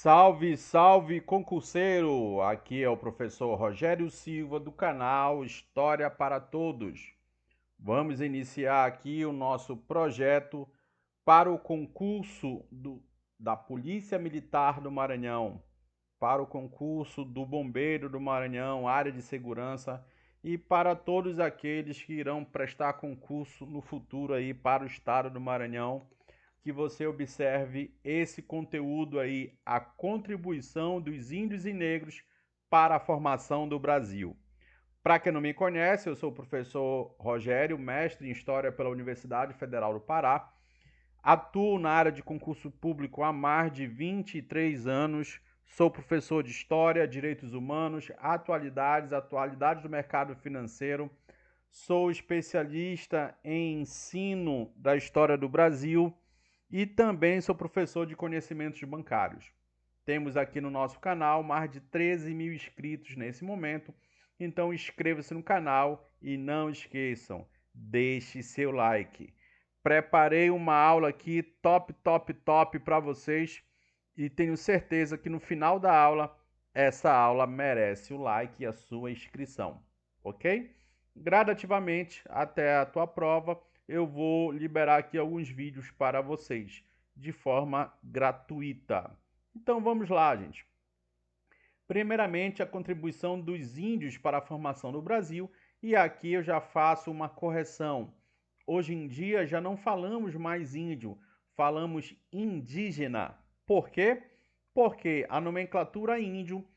Salve, salve, concurseiro! Aqui é o professor Rogério Silva do canal História para Todos. Vamos iniciar aqui o nosso projeto para o concurso da Polícia Militar do Maranhão, para o concurso do Bombeiro do Maranhão, área de segurança e para todos aqueles que irão prestar concurso no futuro aí para o estado do Maranhão, que você observe esse conteúdo aí, a contribuição dos índios e negros para a formação do Brasil. Para quem não me conhece, eu sou o professor Rogério, mestre em História pela Universidade Federal do Pará. Atuo na área de concurso público há mais de 23 anos. Sou professor de História, Direitos Humanos, atualidades do mercado financeiro. Sou especialista em ensino da história do Brasil e também sou professor de conhecimentos bancários. Temos aqui no nosso canal mais de 13 mil inscritos nesse momento, então inscreva-se no canal e não esqueçam, deixe seu like. Preparei uma aula aqui top para vocês e tenho certeza que no final da aula, essa aula merece o like e a sua inscrição, ok? Gradativamente, até a tua prova, eu vou liberar aqui alguns vídeos para vocês, de forma gratuita. Então vamos lá, gente. Primeiramente, a contribuição dos índios para a formação do Brasil, e aqui eu já faço uma correção. Hoje em dia já não falamos mais índio, falamos indígena. Por quê? Porque a nomenclatura índio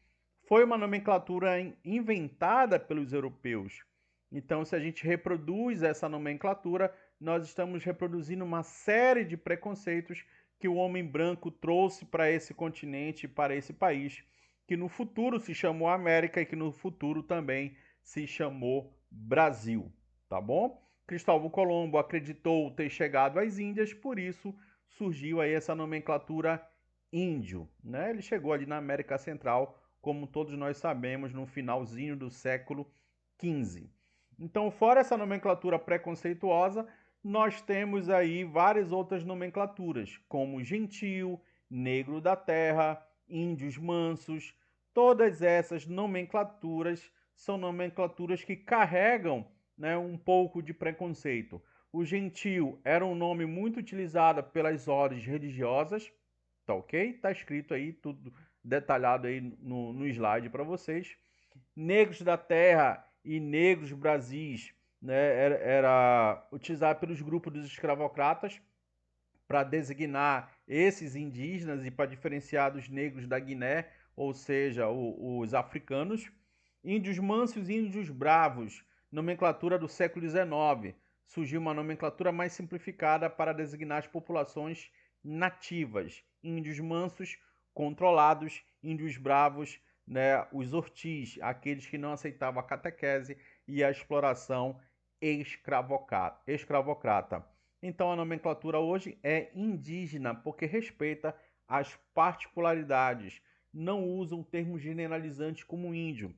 foi uma nomenclatura inventada pelos europeus. Então, se a gente reproduz essa nomenclatura, nós estamos reproduzindo uma série de preconceitos que o homem branco trouxe para esse continente, para esse país, que no futuro se chamou América e que no futuro também se chamou Brasil, tá bom? Cristóvão Colombo acreditou ter chegado às Índias, por isso surgiu aí essa nomenclatura índio, né? Ele chegou ali na América Central, como todos nós sabemos, no finalzinho do século XV. Então, fora essa nomenclatura preconceituosa, nós temos aí várias outras nomenclaturas, como gentil, negro da terra, índios mansos. Todas essas nomenclaturas são nomenclaturas que carregam, né, um pouco de preconceito. O gentil era um nome muito utilizado pelas ordens religiosas, tá ok? Tá escrito aí, tudo detalhado aí no slide para vocês. Negros da terra e negros brasis, né, era utilizado pelos grupos dos escravocratas para designar esses indígenas e para diferenciar dos negros da Guiné, ou seja, os africanos. Índios mansos e índios bravos, nomenclatura do século XIX. Surgiu uma nomenclatura mais simplificada para designar as populações nativas. Índios mansos, controlados, índios bravos, né, os ortis, aqueles que não aceitavam a catequese e a exploração escravocrata. Então a nomenclatura hoje é indígena, porque respeita as particularidades, não usa um termo generalizante como índio.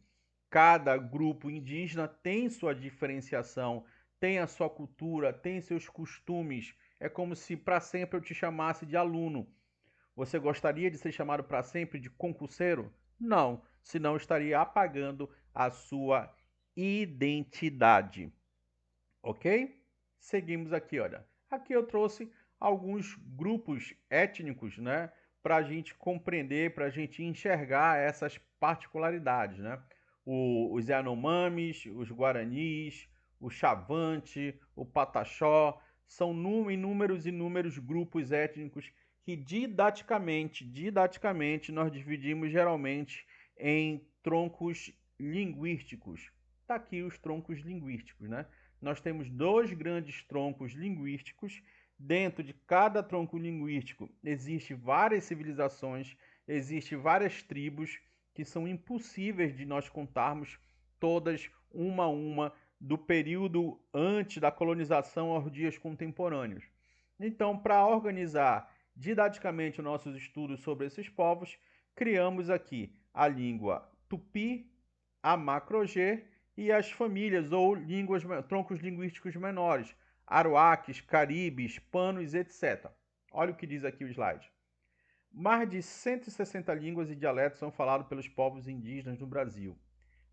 Cada grupo indígena tem sua diferenciação, tem a sua cultura, tem seus costumes. É como se para sempre eu te chamasse de aluno. Você gostaria de ser chamado para sempre de concurseiro? Não, senão estaria apagando a sua identidade. Ok? Seguimos aqui, olha. Aqui eu trouxe alguns grupos étnicos, né? Para a gente compreender, para a gente enxergar essas particularidades, né? Os Yanomamis, os Guaranis, o Chavante, o Pataxó, são inúmeros grupos étnicos que didaticamente nós dividimos geralmente em troncos linguísticos. Tá aqui os troncos linguísticos, né? Nós temos dois grandes troncos linguísticos. Dentro de cada tronco linguístico existe várias civilizações, existe várias tribos que são impossíveis de nós contarmos todas uma a uma do período antes da colonização aos dias contemporâneos. Então, para organizar didaticamente nossos estudos sobre esses povos, criamos aqui a língua tupi, a macro-G e as famílias ou troncos linguísticos menores, aruaques, caribes, panos, etc. Olha o que diz aqui o slide. Mais de 160 línguas e dialetos são falados pelos povos indígenas no Brasil.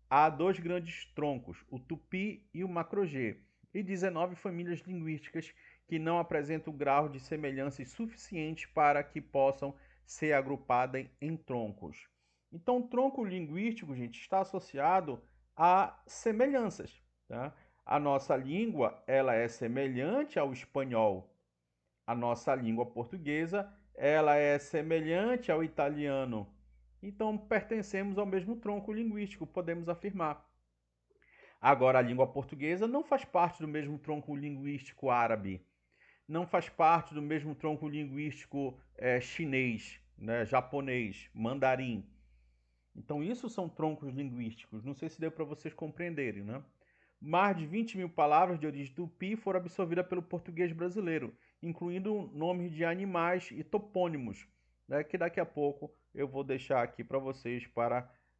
Há dois grandes troncos, o tupi e o macro-G, e 19 famílias linguísticas que não apresentam grau de semelhança suficiente para que possam ser agrupadas em troncos. Então, o tronco linguístico, gente, está associado a semelhanças. Tá? A nossa língua ela é semelhante ao espanhol. A nossa língua portuguesa ela é semelhante ao italiano. Então, pertencemos ao mesmo tronco linguístico, podemos afirmar. Agora, a língua portuguesa não faz parte do mesmo tronco linguístico árabe, não faz parte do mesmo tronco linguístico chinês, né, japonês, mandarim. Então, isso são troncos linguísticos. Não sei se deu para vocês compreenderem, né? Mais de 20 mil palavras de origem tupi foram absorvidas pelo português brasileiro, incluindo nomes de animais e topônimos, né, que daqui a pouco eu vou deixar aqui para vocês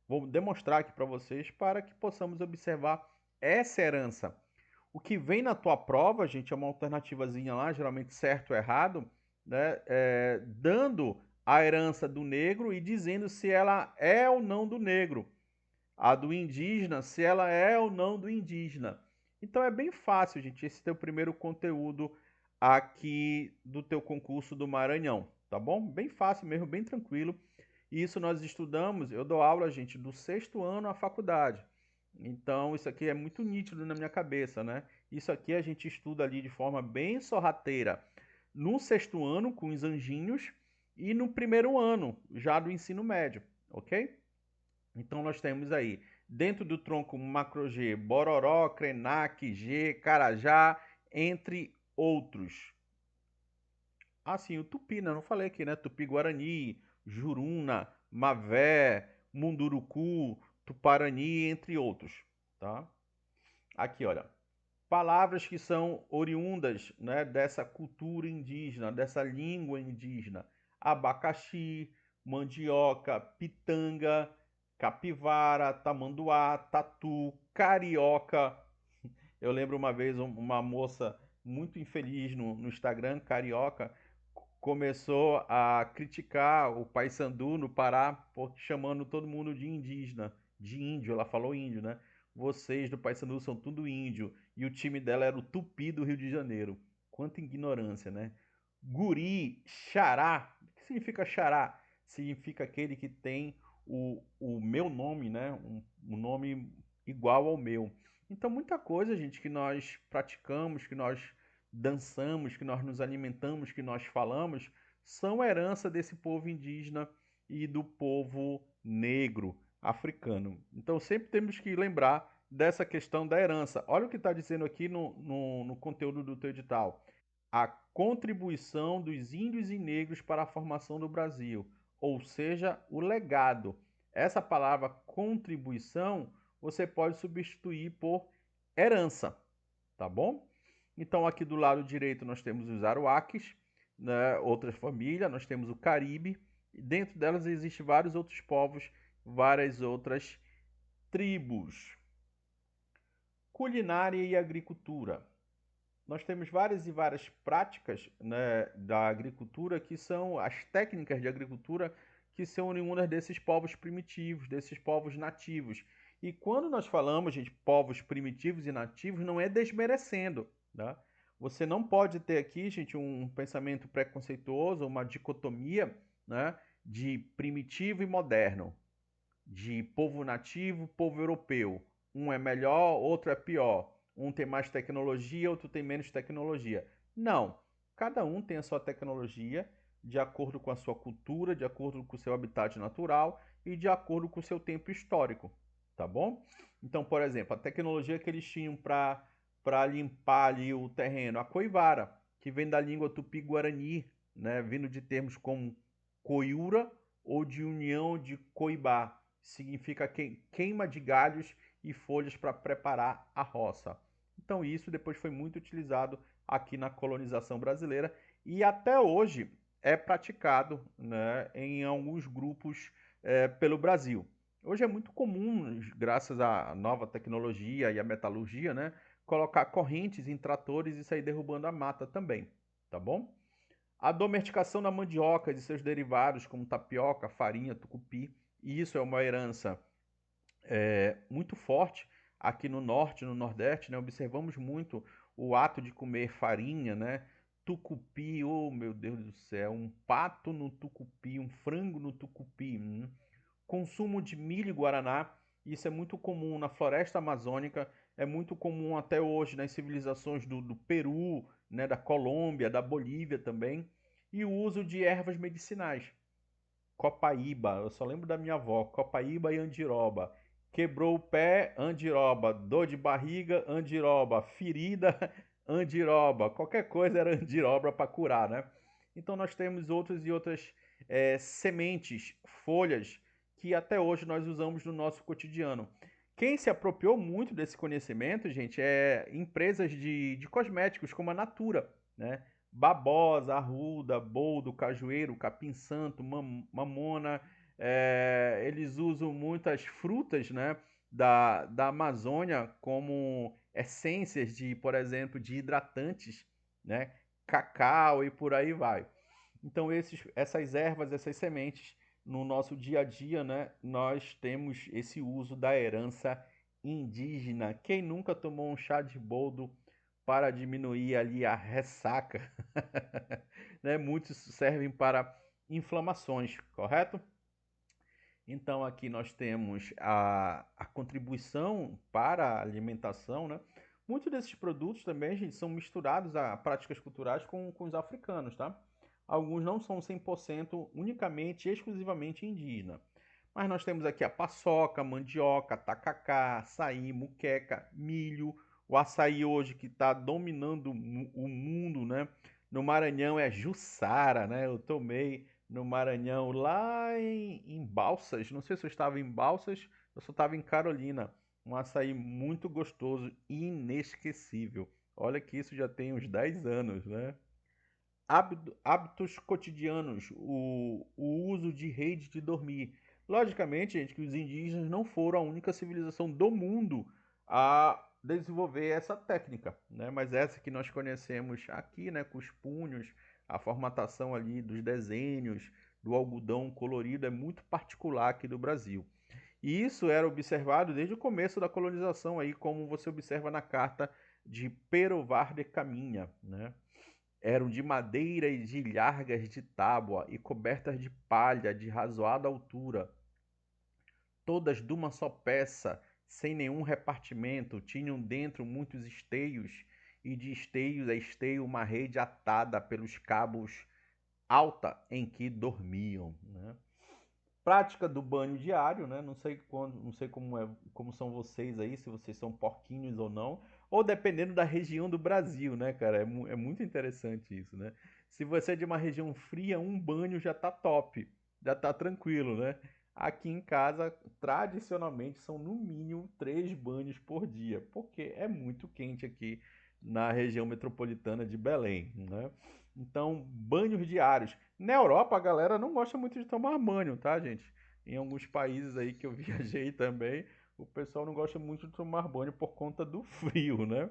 vou demonstrar aqui para vocês para que possamos observar essa herança. O que vem na tua prova, gente, é uma alternativazinha lá, geralmente certo ou errado, né, dando a herança do negro e dizendo se ela é ou não do negro. A do indígena, se ela é ou não do indígena. Então é bem fácil, gente, esse teu primeiro conteúdo aqui do teu concurso do Maranhão, tá bom? Bem fácil mesmo, bem tranquilo. E isso nós estudamos, eu dou aula, gente, do 6º ano à faculdade. Então isso aqui é muito nítido na minha cabeça, né? Isso aqui a gente estuda ali de forma bem sorrateira no 6º ano com os anjinhos e no 1º ano já do ensino médio, ok? Então nós temos aí, dentro do tronco macro-G, Bororó, Krenak, G, Carajá, entre outros. Assim, o Tupi, né? Não falei aqui, né? Tupi-Guarani, Juruna, Mavé, Munduruku, Tuparani, entre outros, tá? Aqui, olha. Palavras que são oriundas, né, dessa cultura indígena, dessa língua indígena. Abacaxi, mandioca, pitanga, capivara, tamanduá, tatu, carioca. Eu lembro uma vez uma moça muito infeliz no Instagram, carioca, começou a criticar o Paysandu no Pará, chamando todo mundo de indígena, de índio. Ela falou índio, né? Vocês do Paysandu são tudo índio. E o time dela era o Tupi do Rio de Janeiro. Quanta ignorância, né? Guri, xará. O que significa xará? Significa aquele que tem o meu nome, né? Um nome igual ao meu. Então, muita coisa, gente, que nós praticamos, que nós dançamos, que nós nos alimentamos, que nós falamos, são herança desse povo indígena e do povo negro africano. Então, sempre temos que lembrar dessa questão da herança. Olha o que está dizendo aqui no conteúdo do teu edital. A contribuição dos índios e negros para a formação do Brasil, ou seja, o legado. Essa palavra contribuição você pode substituir por herança, tá bom? Então aqui do lado direito nós temos os Aruaques, né, outras famílias, nós temos o Caribe, e dentro delas existem vários outros povos, várias outras tribos. Culinária e agricultura. Nós temos várias e várias práticas, né, da agricultura que são as técnicas de agricultura que são oriundas desses povos primitivos, desses povos nativos. E quando nós falamos, gente, povos primitivos e nativos, não é desmerecendo, tá? Você não pode ter aqui, gente, um pensamento preconceituoso, uma dicotomia, né, de primitivo e moderno, de povo nativo, povo europeu. Um é melhor, outro é pior. Um tem mais tecnologia, outro tem menos tecnologia. Não. Cada um tem a sua tecnologia de acordo com a sua cultura, de acordo com o seu habitat natural e de acordo com o seu tempo histórico, tá bom? Então, por exemplo, a tecnologia que eles tinham para limpar ali o terreno, a coivara, que vem da língua tupi-guarani, né, vindo de termos como coiura ou de união de coibá, significa queima de galhos e folhas para preparar a roça. Então isso depois foi muito utilizado aqui na colonização brasileira e até hoje é praticado, né, em alguns grupos pelo Brasil. Hoje é muito comum, graças à nova tecnologia e à metalurgia, né, colocar correntes em tratores e sair derrubando a mata também, tá bom? A domesticação da mandioca e de seus derivados, como tapioca, farinha, tucupi, e isso é uma herança muito forte aqui no norte, no nordeste, né? Observamos muito o ato de comer farinha, né? Tucupi, oh meu Deus do céu, um pato no tucupi, um frango no tucupi. Consumo de milho e guaraná, isso é muito comum na floresta amazônica, é muito comum até hoje nas civilizações do Peru, né, da Colômbia, da Bolívia também, e o uso de ervas medicinais. Copaíba, eu só lembro da minha avó, copaíba e andiroba. Quebrou o pé, andiroba. Dor de barriga, andiroba. Ferida, andiroba. Qualquer coisa era andiroba para curar, né? Então nós temos outras e outras sementes, folhas, que até hoje nós usamos no nosso cotidiano. Quem se apropriou muito desse conhecimento, gente, é empresas de cosméticos como a Natura, né? Babosa, arruda, boldo, cajueiro, capim-santo, mamona. Eles usam muitas frutas, né, da Amazônia como essências de, por exemplo, de hidratantes, né, cacau e por aí vai. Então essas ervas, essas sementes, no nosso dia a dia, né, nós temos esse uso da herança indígena. Quem nunca tomou um chá de boldo para diminuir ali a ressaca? Né? Muitos servem para inflamações, correto? Então aqui nós temos a contribuição para a alimentação, né? Muitos desses produtos também, gente, são misturados a práticas culturais com os africanos, tá? Alguns não são 100% unicamente, exclusivamente indígena. Mas nós temos aqui a paçoca, mandioca, tacacá, açaí, muqueca, milho. O açaí hoje que está dominando o mundo, né? No Maranhão é Jussara, né? Eu tomei no Maranhão, lá em Balsas. Não sei se eu estava em Balsas, eu só estava em Carolina. Um açaí muito gostoso e inesquecível. Olha que isso já tem uns 10 anos, né? Hábitos cotidianos, o uso de rede de dormir. Logicamente, gente, que os indígenas não foram a única civilização do mundo a desenvolver essa técnica, né? Mas essa que nós conhecemos aqui, né, com os punhos, a formatação ali dos desenhos, do algodão colorido é muito particular aqui do Brasil. E isso era observado desde o começo da colonização aí, como você observa na carta de Pero Vaz de Caminha, né? Eram de madeira e de ilhargas de tábua e cobertas de palha de razoada altura, todas de uma só peça, sem nenhum repartimento, tinham dentro muitos esteios, e de esteios a esteio uma rede atada pelos cabos alta em que dormiam, né? Prática do banho diário, né? Não sei quando, não sei como são vocês aí, se vocês são porquinhos ou não, ou dependendo da região do Brasil, né, cara? É muito interessante isso, né? Se você é de uma região fria, um banho já tá top, já tá tranquilo, né? Aqui em casa, tradicionalmente, são no mínimo 3 banhos por dia, porque é muito quente aqui na região metropolitana de Belém, né? Então, banhos diários. Na Europa, a galera não gosta muito de tomar banho, tá, gente? Em alguns países aí que eu viajei também, o pessoal não gosta muito de tomar banho por conta do frio, né?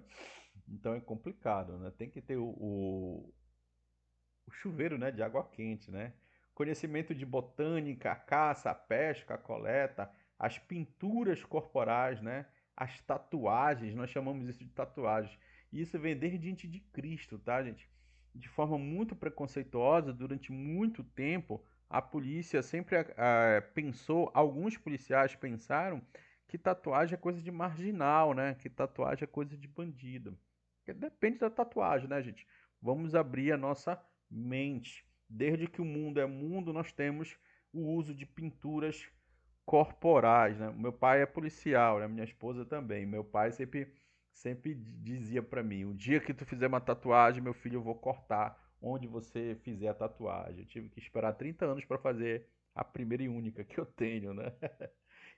Então é complicado, né? Tem que ter o chuveiro, né, de água quente, né? Conhecimento de botânica, a caça, a pesca, a coleta, as pinturas corporais, né? As tatuagens, nós chamamos isso de tatuagens. E isso vem desde antes de Cristo, tá, gente? De forma muito preconceituosa, durante muito tempo, a polícia sempre pensou, alguns policiais pensaram que tatuagem é coisa de marginal, né? Que tatuagem é coisa de bandido. Depende da tatuagem, né, gente? Vamos abrir a nossa mente. Desde que o mundo é mundo, nós temos o uso de pinturas corporais, né? Meu pai é policial, né? Minha esposa também. Meu pai sempre dizia para mim: o dia que tu fizer uma tatuagem, meu filho, eu vou cortar onde você fizer a tatuagem. Eu tive que esperar 30 anos para fazer a primeira e única que eu tenho, né?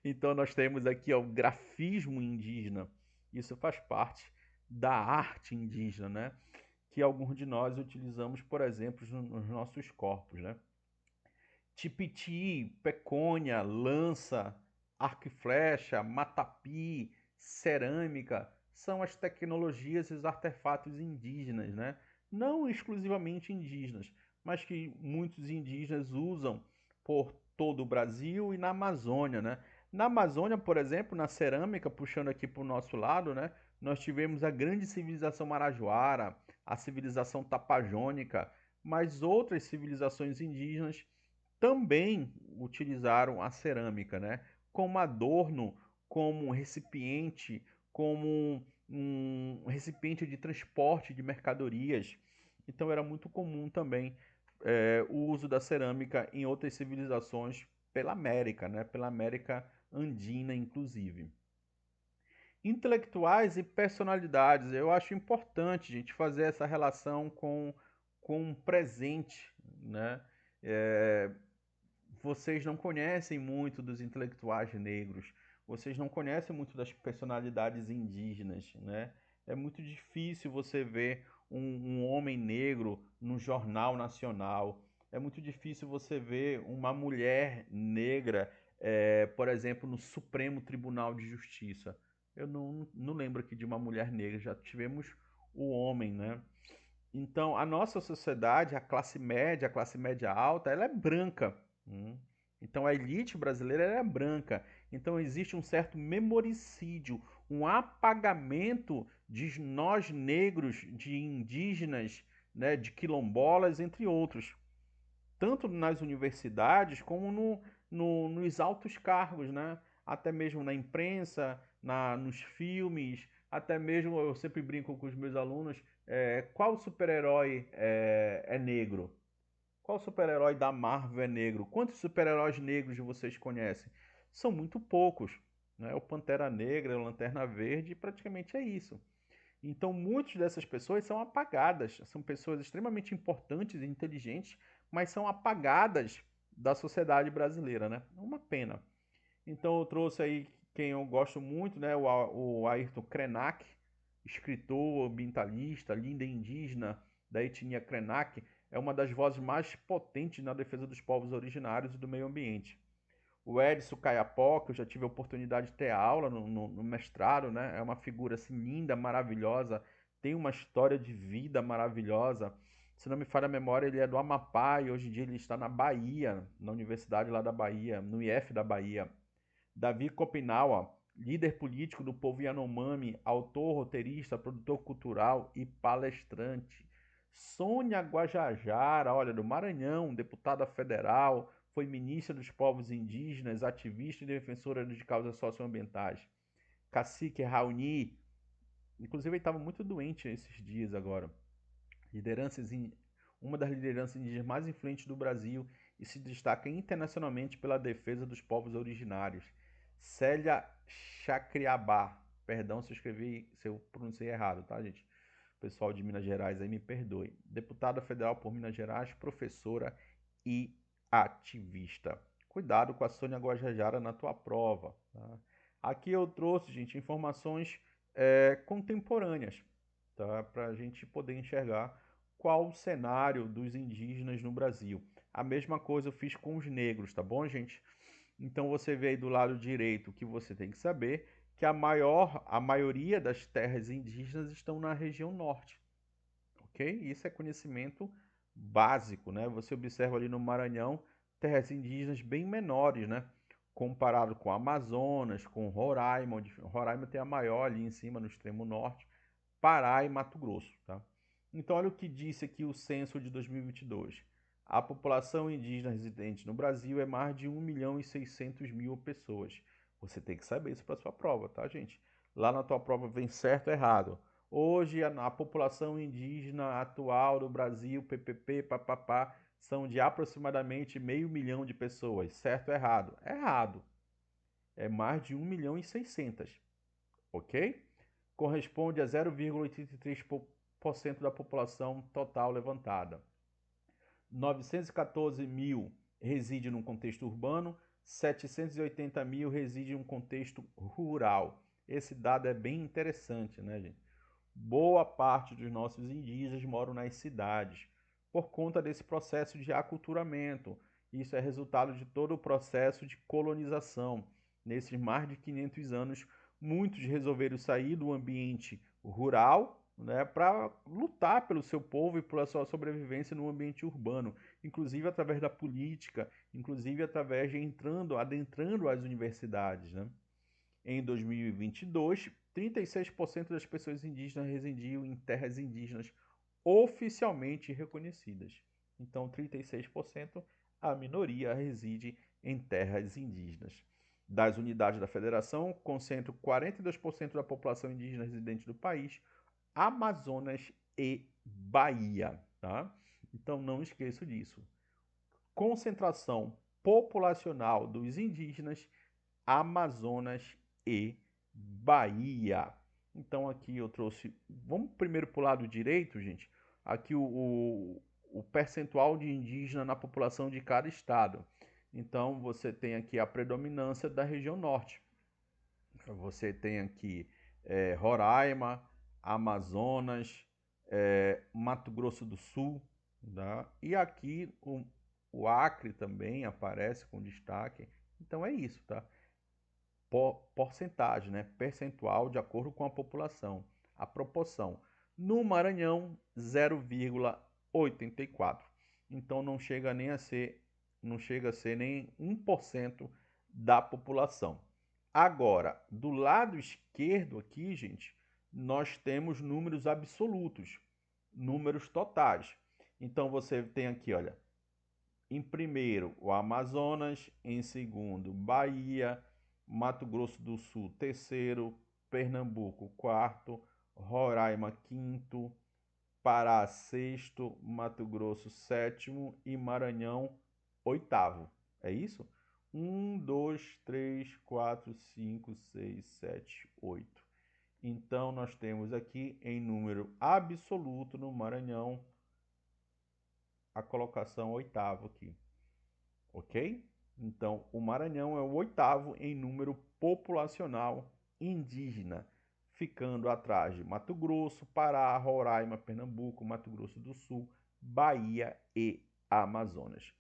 Então nós temos aqui ó, o grafismo indígena. Isso faz parte da arte indígena, né? Que alguns de nós utilizamos, por exemplo, nos nossos corpos, né? Tipiti, pecônia, lança, arco e flecha, matapi, cerâmica, são as tecnologias e os artefatos indígenas, né? Não exclusivamente indígenas, mas que muitos indígenas usam por todo o Brasil e na Amazônia, né? Na Amazônia, por exemplo, na cerâmica, puxando aqui para o nosso lado, né? Nós tivemos a grande civilização marajoara, a civilização tapajônica, mas outras civilizações indígenas também utilizaram a cerâmica, né? Como adorno, como um recipiente, como um recipiente de transporte de mercadorias. Então era muito comum também o uso da cerâmica em outras civilizações pela América, né? Pela América Andina, inclusive. Intelectuais e personalidades. Eu acho importante a gente fazer essa relação com o presente, né? É, vocês não conhecem muito dos intelectuais negros, vocês não conhecem muito das personalidades indígenas, né? É muito difícil você ver um homem negro no jornal nacional. É muito difícil você ver uma mulher negra, por exemplo, no Supremo Tribunal de Justiça. Eu não lembro aqui de uma mulher negra, já tivemos o homem, né? Então, a nossa sociedade, a classe média alta, ela é branca. Então, a elite brasileira ela é branca. Então, existe um certo memoricídio, um apagamento de nós negros, de indígenas, né, de quilombolas, entre outros. Tanto nas universidades como nos altos cargos, né? Até mesmo na imprensa, nos filmes, até mesmo eu sempre brinco com os meus alunos, qual super-herói é negro? Qual super-herói da Marvel é negro? Quantos super-heróis negros vocês conhecem? São muito poucos, né? O Pantera Negra, o Lanterna Verde, praticamente é isso. Então, muitas dessas pessoas são apagadas, são pessoas extremamente importantes e inteligentes, mas são apagadas da sociedade brasileira, né? É uma pena. Então, eu trouxe aí quem eu gosto muito, né? O Ayrton Krenak, escritor, ambientalista, líder indígena da etnia Krenak, é uma das vozes mais potentes na defesa dos povos originários e do meio ambiente. O Edson Caiapó, que eu já tive a oportunidade de ter aula no mestrado, né? É uma figura assim linda, maravilhosa, tem uma história de vida maravilhosa. Se não me falha a memória, ele é do Amapá e hoje em dia ele está na Bahia, na universidade lá da Bahia, no IF da Bahia. Davi Copinawa, líder político do povo Yanomami, autor, roteirista, produtor cultural e palestrante. Sônia Guajajara, olha, do Maranhão, deputada federal, foi ministra dos povos indígenas, ativista e defensora de causas socioambientais. Cacique Raoni, inclusive ele estava muito doente esses dias agora. Lideranças uma das lideranças indígenas mais influentes do Brasil e se destaca internacionalmente pela defesa dos povos originários. Célia Chacriabá, perdão se eu escrevi, se eu pronunciei errado, tá, gente? Pessoal de Minas Gerais aí me perdoe. Deputada federal por Minas Gerais, professora e ativista. Cuidado com a Sônia Guajajara na tua prova. Tá? Aqui eu trouxe, gente, informações contemporâneas, tá? Para a gente poder enxergar qual o cenário dos indígenas no Brasil. A mesma coisa eu fiz com os negros, tá bom, gente? Então você vê aí do lado direito que você tem que saber que a maioria das terras indígenas estão na região norte, ok? Isso é conhecimento básico, né? Você observa ali no Maranhão terras indígenas bem menores, né? Comparado com Amazonas, com Roraima, onde Roraima tem a maior ali em cima no extremo norte, Pará e Mato Grosso, tá? Então, olha o que disse aqui o censo de 2022. A população indígena residente no Brasil é mais de 1.600.000 pessoas. Você tem que saber isso para sua prova, tá, gente? Lá na tua prova vem certo ou errado. Hoje, a população indígena atual do Brasil, PPP, papapá, são de aproximadamente 500.000 de pessoas. Certo ou errado? Errado. É mais de 1.600.000, ok? Corresponde a 0,83% da população total levantada. 914 mil reside num contexto urbano, 780 mil reside em um contexto rural. Esse dado é bem interessante, né, gente? Boa parte dos nossos indígenas moram nas cidades por conta desse processo de aculturamento. Isso é resultado de todo o processo de colonização. Nesses mais de 500 anos, muitos resolveram sair do ambiente rural, né, para lutar pelo seu povo e pela sua sobrevivência no ambiente urbano, inclusive através da política, inclusive através de adentrando as universidades, né? Em 2022, 36% das pessoas indígenas residiam em terras indígenas oficialmente reconhecidas. Então, 36%, a minoria reside em terras indígenas. Das unidades da federação, concentram 42% da população indígena residente do país, Amazonas e Bahia, tá? Então, não esqueça disso. Concentração populacional dos indígenas, Amazonas e Bahia. Então aqui eu trouxe. Vamos primeiro para o lado direito, gente. Aqui o percentual de indígena na população de cada estado. Então você tem aqui a predominância da região norte. Você tem aqui Roraima, Amazonas, Mato Grosso do Sul, tá? E aqui o Acre também aparece com destaque. Então é isso, tá? Porcentagem, né? Percentual de acordo com a população, a proporção. No Maranhão, 0,84. Então não chega a ser nem 1% da população. Agora, do lado esquerdo aqui, gente, nós temos números absolutos, números totais. Então você tem aqui, olha, em primeiro o Amazonas, em segundo Bahia, Mato Grosso do Sul, terceiro, Pernambuco, quarto, Roraima, quinto, Pará, sexto, Mato Grosso, sétimo e Maranhão, oitavo. É isso? 1, 2, 3, 4, 5, 6, 7, 8. Então, nós temos aqui em número absoluto no Maranhão a colocação oitavo aqui. Ok? Então, o Maranhão é o oitavo em número populacional indígena, ficando atrás de Mato Grosso, Pará, Roraima, Pernambuco, Mato Grosso do Sul, Bahia e Amazonas.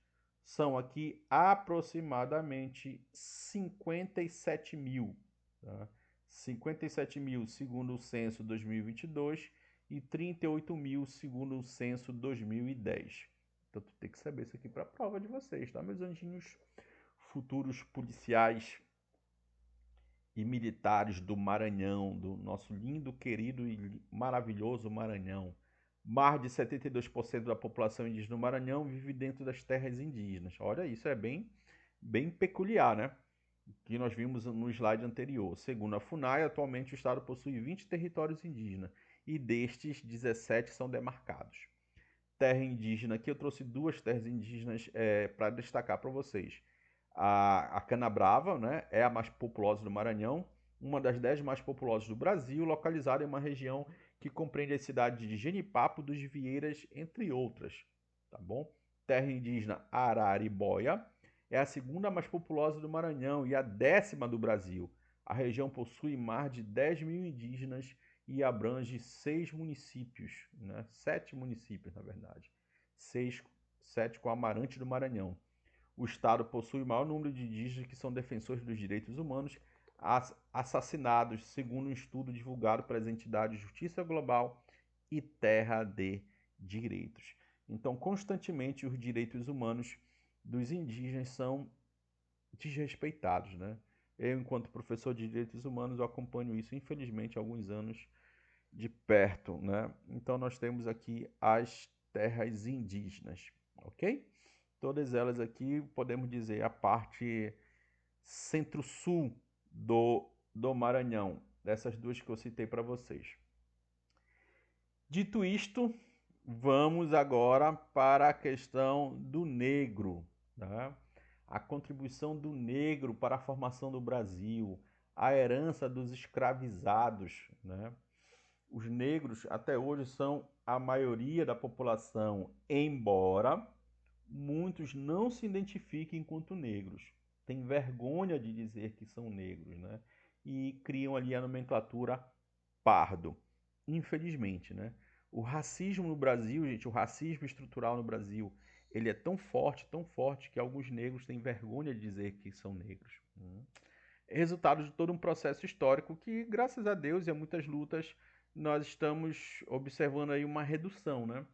São aqui aproximadamente 57 mil. Tá? 57 mil segundo o censo 2022 e 38 mil segundo o censo 2010. Então, tu tem que saber isso aqui para a prova de vocês, tá, meus anjinhos? Futuros policiais e militares do Maranhão, do nosso lindo, querido e maravilhoso Maranhão. Mais de 72% da população indígena do Maranhão vive dentro das terras indígenas. Olha, isso é bem peculiar, né? Que nós vimos no slide anterior. Segundo a FUNAI, atualmente o estado possui 20 territórios indígenas e destes 17 são demarcados. Terra indígena, aqui eu trouxe duas terras indígenas para destacar para vocês. A Canabrava, né, é a mais populosa do Maranhão, uma das 10 mais populosas do Brasil, localizada em uma região que compreende as cidades de Genipapo, dos Vieiras, entre outras. Tá bom? Terra indígena Araribóia é a segunda mais populosa do Maranhão e a 10ª do Brasil. A região possui mais de 10 mil indígenas e abrange 6 municípios, né? 7 municípios, na verdade. 7 com Amarante do Maranhão. O estado possui o maior número de indígenas que são defensores dos direitos humanos assassinados, segundo um estudo divulgado pelas entidades Justiça Global e Terra de Direitos. Então, constantemente, os direitos humanos dos indígenas são desrespeitados, né? Eu, enquanto professor de direitos humanos, eu acompanho isso, infelizmente, há alguns anos de perto, né? Então, nós temos aqui as terras indígenas, ok? Todas elas aqui, podemos dizer, a parte centro-sul do Maranhão, dessas duas que eu citei para vocês. Dito isto, vamos agora para a questão do negro, tá? A contribuição do negro para a formação do Brasil, a herança dos escravizados, né? Os negros até hoje são a maioria da população, embora muitos não se identifiquem enquanto negros. Têm vergonha de dizer que são negros, né? E criam ali a nomenclatura pardo. Infelizmente, né? O racismo no Brasil, gente, o racismo estrutural no Brasil, ele é tão forte que alguns negros têm vergonha de dizer que são negros. É resultado de todo um processo histórico que, graças a Deus e a muitas lutas, nós estamos observando aí uma redução, né?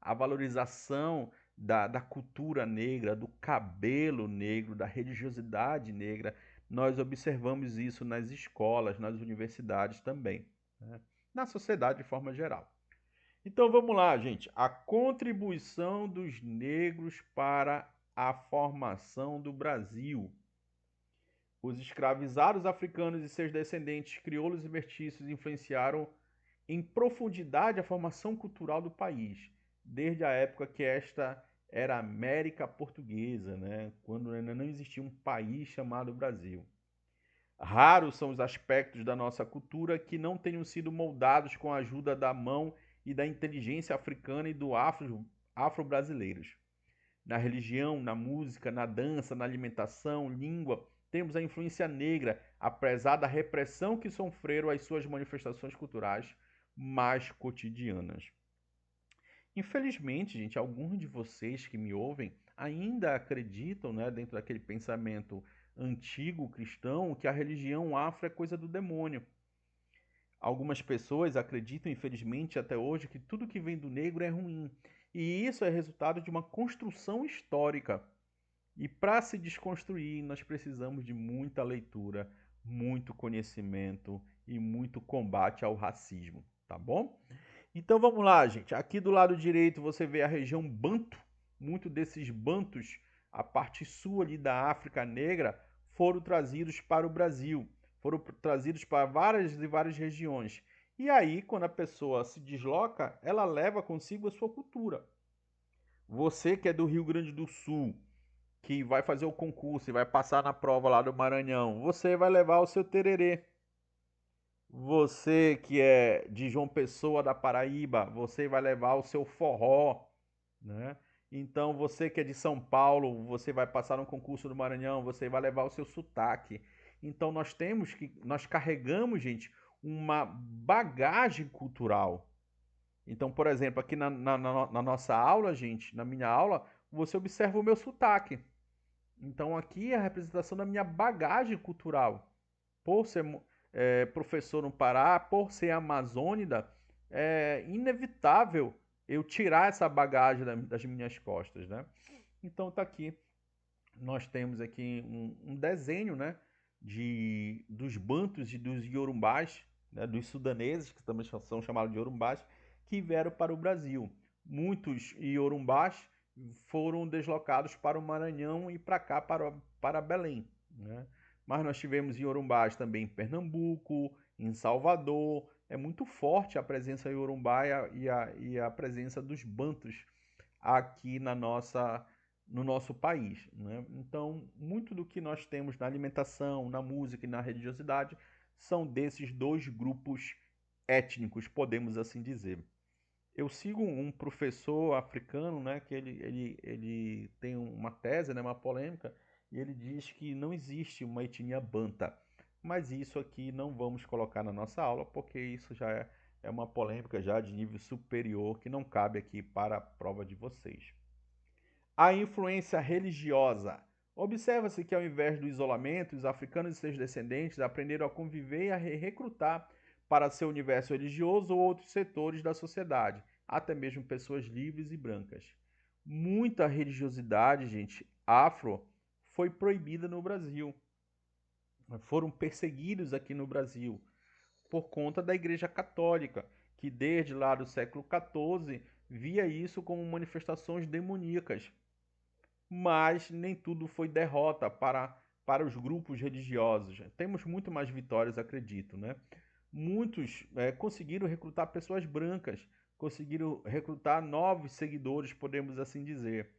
A valorização da cultura negra, do cabelo negro, da religiosidade negra. Nós observamos isso nas escolas, nas universidades também, né? Na sociedade de forma geral. Então vamos lá, gente. A contribuição dos negros para a formação do Brasil. Os escravizados africanos e seus descendentes crioulos e mestiços influenciaram em profundidade a formação cultural do país, desde a época que esta era América Portuguesa, né? Quando ainda não existia um país chamado Brasil. Raros são os aspectos da nossa cultura que não tenham sido moldados com a ajuda da mão e da inteligência africana e do afro-brasileiros. Na religião, na música, na dança, na alimentação, língua, temos a influência negra, apesar da repressão que sofreram as suas manifestações culturais mais cotidianas. Infelizmente, gente, alguns de vocês que me ouvem ainda acreditam, né, dentro daquele pensamento antigo cristão, que a religião afro é coisa do demônio. Algumas pessoas acreditam, infelizmente, até hoje, que tudo que vem do negro é ruim. E isso é resultado de uma construção histórica. E para se desconstruir, nós precisamos de muita leitura, muito conhecimento e muito combate ao racismo, tá bom? Então vamos lá, gente. Aqui do lado direito você vê a região Banto. Muitos desses bantos, a parte sul ali da África Negra, foram trazidos para o Brasil. Foram trazidos para várias e várias regiões. E aí, quando a pessoa se desloca, ela leva consigo a sua cultura. Você que é do Rio Grande do Sul, que vai fazer o concurso e vai passar na prova lá do Maranhão, você vai levar o seu tererê. Você que é de João Pessoa da Paraíba, você vai levar o seu forró, né? Então você que é de São Paulo, você vai passar no concurso do Maranhão, você vai levar o seu sotaque. Então nós carregamos, gente, uma bagagem cultural. Então, por exemplo, aqui na nossa aula, gente, na minha aula, você observa o meu sotaque. Então aqui é a representação da minha bagagem cultural. Por ser professor no Pará, por ser amazônida, é inevitável eu tirar essa bagagem das minhas costas, né? Então tá aqui, nós temos aqui um desenho, né, dos bantos e dos iorumbás, né, dos sudaneses, que também são chamados de iorumbás, que vieram para o Brasil. Muitos iorumbás foram deslocados para o Maranhão e para cá, para Belém, né? Mas nós tivemos iorumbás também em Pernambuco, em Salvador. É muito forte a presença iorumbá e a presença dos bantos aqui no nosso país, né? Então, muito do que nós temos na alimentação, na música e na religiosidade são desses dois grupos étnicos, podemos assim dizer. Eu sigo um professor africano, né, que ele tem uma tese, né, uma polêmica, e ele diz que não existe uma etnia banta. Mas isso aqui não vamos colocar na nossa aula, porque isso já é uma polêmica já de nível superior que não cabe aqui para a prova de vocês. A influência religiosa. Observa-se que, ao invés do isolamento, os africanos e seus descendentes aprenderam a conviver e a recrutar para seu universo religioso outros setores da sociedade, até mesmo pessoas livres e brancas. Muita religiosidade, gente, afro, foi proibida no Brasil. Foram perseguidos aqui no Brasil por conta da Igreja Católica, que desde lá do século XIV via isso como manifestações demoníacas. Mas nem tudo foi derrota para os grupos religiosos. Temos muito mais vitórias, acredito, né? Muitos conseguiram recrutar pessoas brancas, conseguiram recrutar novos seguidores, podemos assim dizer.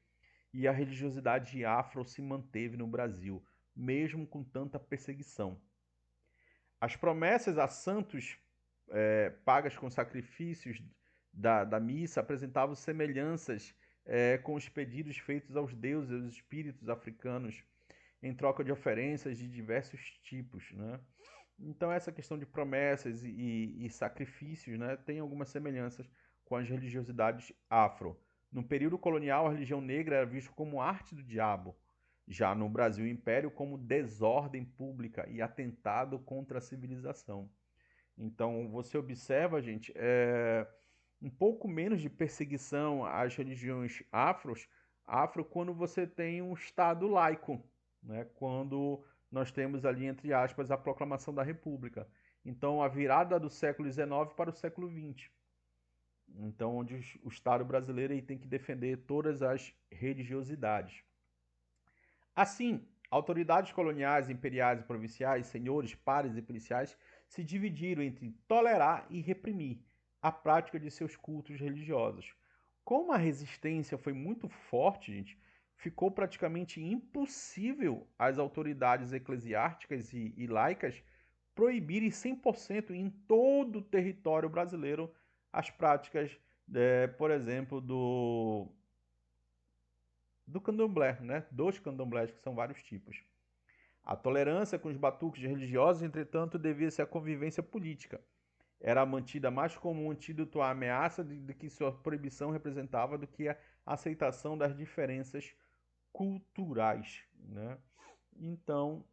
E a religiosidade afro se manteve no Brasil, mesmo com tanta perseguição. As promessas a santos pagas com sacrifícios da missa apresentavam semelhanças com os pedidos feitos aos deuses e aos espíritos africanos em troca de oferenças de diversos tipos, né? Então essa questão de promessas e sacrifícios, né, tem algumas semelhanças com as religiosidades afro. No período colonial, a religião negra era vista como arte do diabo. Já no Brasil Império, como desordem pública e atentado contra a civilização. Então, você observa, gente, um pouco menos de perseguição às religiões afro quando você tem um Estado laico, né? Quando nós temos ali, entre aspas, a proclamação da República. Então, a virada do século XIX para o século XX. Então, onde o Estado brasileiro aí tem que defender todas as religiosidades. Assim, autoridades coloniais, imperiais e provinciais, senhores, pares e policiais se dividiram entre tolerar e reprimir a prática de seus cultos religiosos. Como a resistência foi muito forte, gente, ficou praticamente impossível às autoridades eclesiásticas e laicas proibirem 100% em todo o território brasileiro as práticas, por exemplo, do candomblé, né? Dos candomblés, que são vários tipos. A tolerância com os batuques religiosos, entretanto, devia-se à convivência política. Era mantida mais como um antídoto à ameaça de que sua proibição representava do que a aceitação das diferenças culturais, né? Então,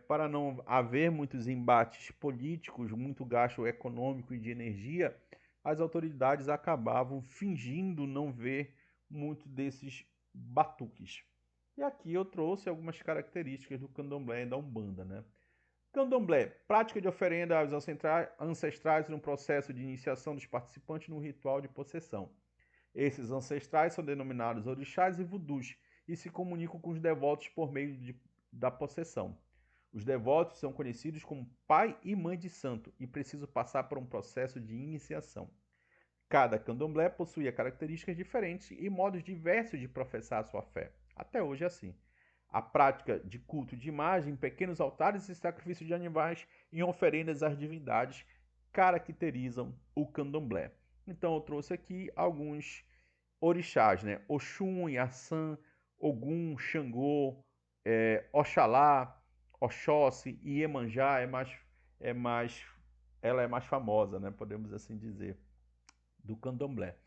para não haver muitos embates políticos, muito gasto econômico e de energia, as autoridades acabavam fingindo não ver muito desses batuques. E aqui eu trouxe algumas características do candomblé e da Umbanda, né? Candomblé, prática de oferenda aos ancestrais no processo de iniciação dos participantes no ritual de possessão. Esses ancestrais são denominados orixás e vudus e se comunicam com os devotos por meio da possessão. Os devotos são conhecidos como pai e mãe de santo e precisam passar por um processo de iniciação. Cada candomblé possuía características diferentes e modos diversos de professar sua fé. Até hoje é assim. A prática de culto de imagem, pequenos altares e sacrifício de animais em oferendas às divindades caracterizam o candomblé. Então eu trouxe aqui alguns orixás, né? Oxum, Iaçã, Ogum, Xangô, Oxalá, Oxóssi e Iemanjá é mais, ela é mais famosa, né? Podemos assim dizer, do candomblé.